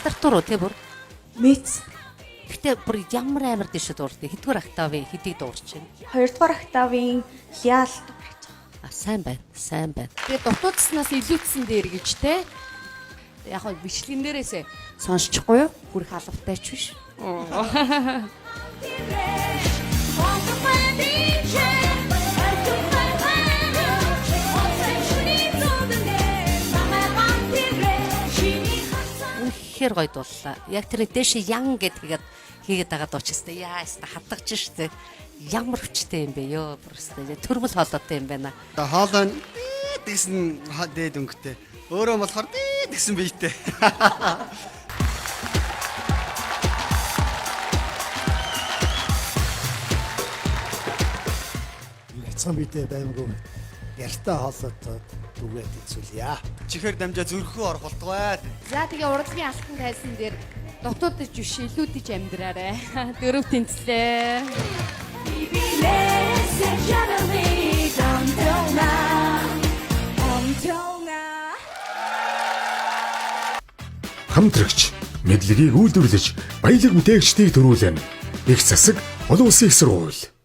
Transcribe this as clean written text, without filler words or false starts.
Халартуруу тий бүр. Мэц. Гэтэ бүр ямар амар дэше дуурдаг. Хэдгээр октавын хэдийг дуурч байна. 2 дугаар октавын ляал дуурч байгаа. Сайн байна. Сайн байна. Тэгээ дутуудснаас илүүцсэн дээр гэж те. Яг нь бичлэгэн дээрээсээ сонсчихгүй юу? Хүрх алавтай ч биш. Үнэхээр гоё дууллаа. Яг тэр дэше ян гэд хийгээд байгаа дуучстай. Яаста хадагч штэ. Ямар хүчтэй юм бэ ёо бүрстэй. Төрмөл хоолойтой юм байна. Хоолой дийсэн дээд өнгөтэй. Өөрөө болохоор гэсэн биетэй. Яцхан биетэй баймгүй яртай хоолойтой түгээд үзүүлье. Чихэр дамжаа зүрхөө орох болтугай. За тэгээ урлагийн алтан тайсан дээр дутуудаж биш илүүдэж амьдраарай. Дөрөв тэнцлээ. Хамтрагч мэдлэгийг үйлдвэрлэж баялаг бүтээгчдийг төрүүлнэ. Их засаг олон улсын их сургууль.